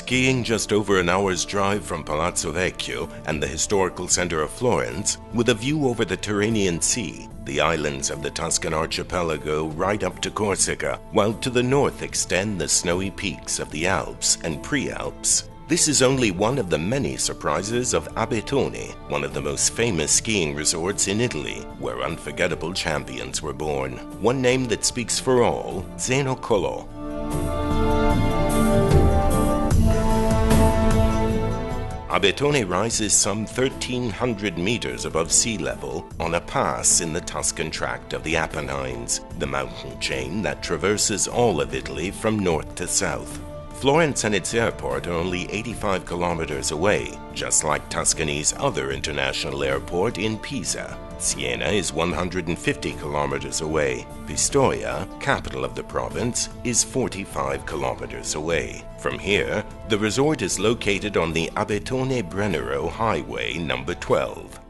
Skiing just over an hour's drive from Palazzo Vecchio and the historical center of Florence, with a view over the Tyrrhenian Sea, the islands of the Tuscan archipelago right up to Corsica, while to the north extend the snowy peaks of the Alps and Prealps. This is only one of the many surprises of Abetone, one of the most famous skiing resorts in Italy, where unforgettable champions were born. One name that speaks for all, Zeno Colò. Abetone rises some 1,300 meters above sea level on a pass in the Tuscan tract of the Apennines, the mountain chain that traverses all of Italy from north to south. Florence and its airport are only 85 kilometers away, just like Tuscany's other international airport in Pisa. Siena is 150 kilometers away. Pistoia, capital of the province, is 45 kilometers away. From here, the resort is located on the Abetone-Brennero Highway number 12.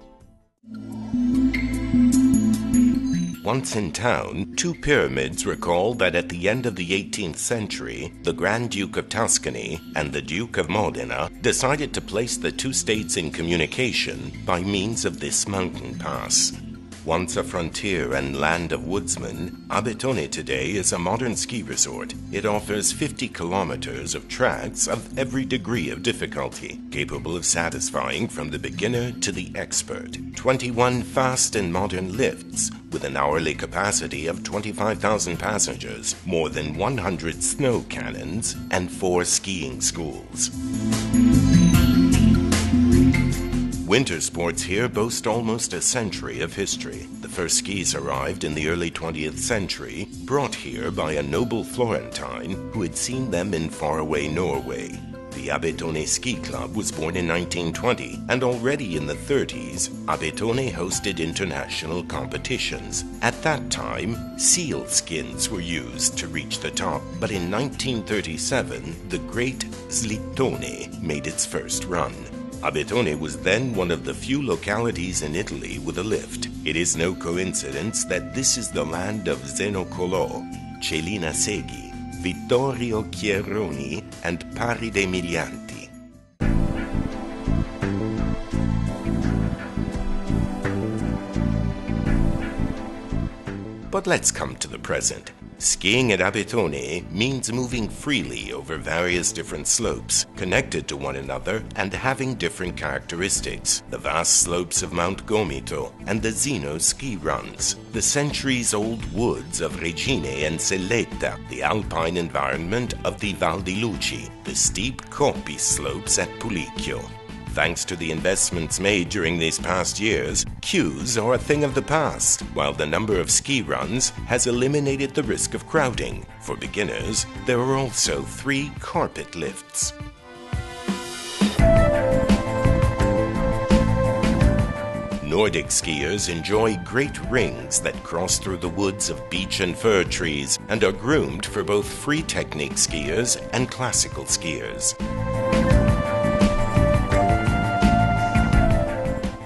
Once in town, two pyramids recall that at the end of the 18th century, the Grand Duke of Tuscany and the Duke of Modena decided to place the two states in communication by means of this mountain pass. Once a frontier and land of woodsmen, Abetone today is a modern ski resort. It offers 50 kilometers of tracks of every degree of difficulty, capable of satisfying from the beginner to the expert. 21 fast and modern lifts, with an hourly capacity of 25,000 passengers, more than 100 snow cannons, and 4 skiing schools. Winter sports here boast almost a century of history. The first skis arrived in the early 20th century, brought here by a noble Florentine who had seen them in faraway Norway. The Abetone Ski Club was born in 1920, and already in the 30s, Abetone hosted international competitions. At that time, seal skins were used to reach the top, but in 1937, the great Slittone made its first run. Abetone was then one of the few localities in Italy with a lift. It is no coincidence that this is the land of Zeno Colò, Celina Seghi, Vittorio Chieroni, and Paride Milianti. But let's come to the present. Skiing at Abetone means moving freely over various different slopes, connected to one another and having different characteristics. The vast slopes of Mount Gomito and the Zeno ski runs, the centuries-old woods of Regine and Selletta, the alpine environment of the Val di Luci, the steep Coppi slopes at Pulicchio. Thanks to the investments made during these past years, queues are a thing of the past, while the number of ski runs has eliminated the risk of crowding. For beginners, there are also 3 carpet lifts. Nordic skiers enjoy great rings that cross through the woods of beech and fir trees and are groomed for both free technique skiers and classical skiers.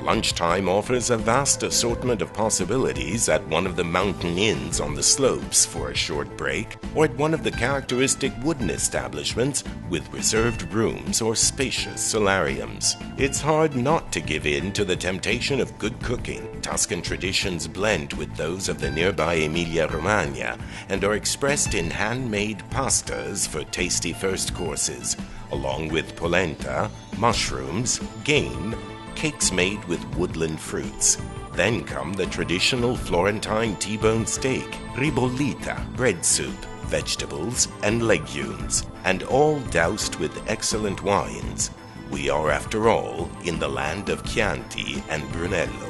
Lunchtime offers a vast assortment of possibilities at one of the mountain inns on the slopes for a short break, or at one of the characteristic wooden establishments with reserved rooms or spacious solariums. It's hard not to give in to the temptation of good cooking. Tuscan traditions blend with those of the nearby Emilia-Romagna and are expressed in handmade pastas for tasty first courses, along with polenta, mushrooms, game, cakes made with woodland fruits. Then come the traditional Florentine T-bone steak, ribollita, bread soup, vegetables, and legumes, and all doused with excellent wines. We are, after all, in the land of Chianti and Brunello.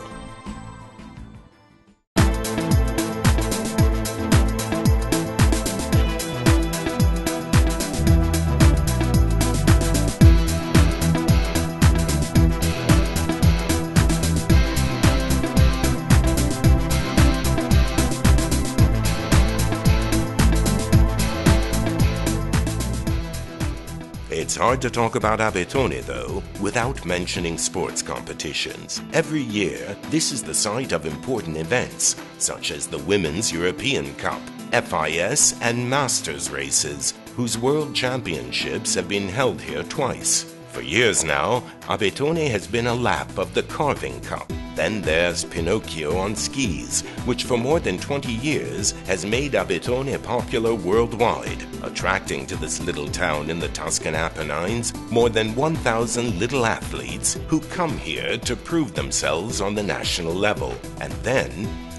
It's hard to talk about Abetone, though, without mentioning sports competitions. Every year, this is the site of important events, such as the Women's European Cup, FIS and Masters races, whose world championships have been held here twice. For years now, Abetone has been a lap of the Carving Cup. Then there's Pinocchio on skis, which for more than 20 years has made Abetone popular worldwide, attracting to this little town in the Tuscan Apennines more than 1,000 little athletes who come here to prove themselves on the national level, and then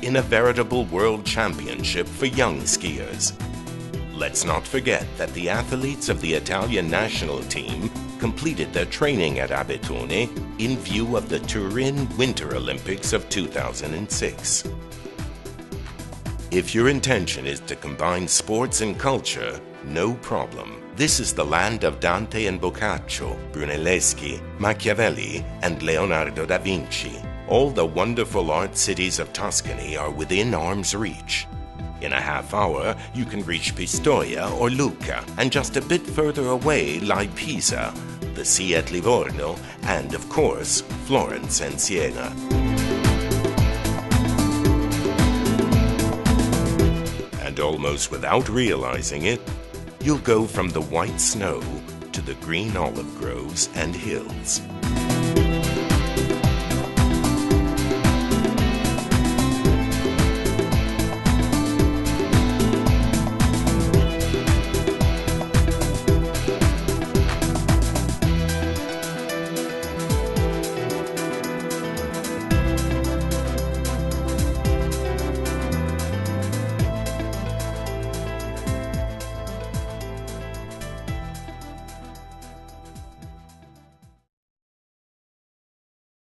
in a veritable world championship for young skiers. Let's not forget that the athletes of the Italian national team completed their training at Abetone in view of the Turin Winter Olympics of 2006. If your intention is to combine sports and culture, no problem. This is the land of Dante and Boccaccio, Brunelleschi, Machiavelli, and Leonardo da Vinci. All the wonderful art cities of Tuscany are within arm's reach. In a half hour, you can reach Pistoia or Lucca, and just a bit further away lie Pisa, the sea at Livorno, and of course, Florence and Siena. And almost without realizing it, you'll go from the white snow to the green olive groves and hills.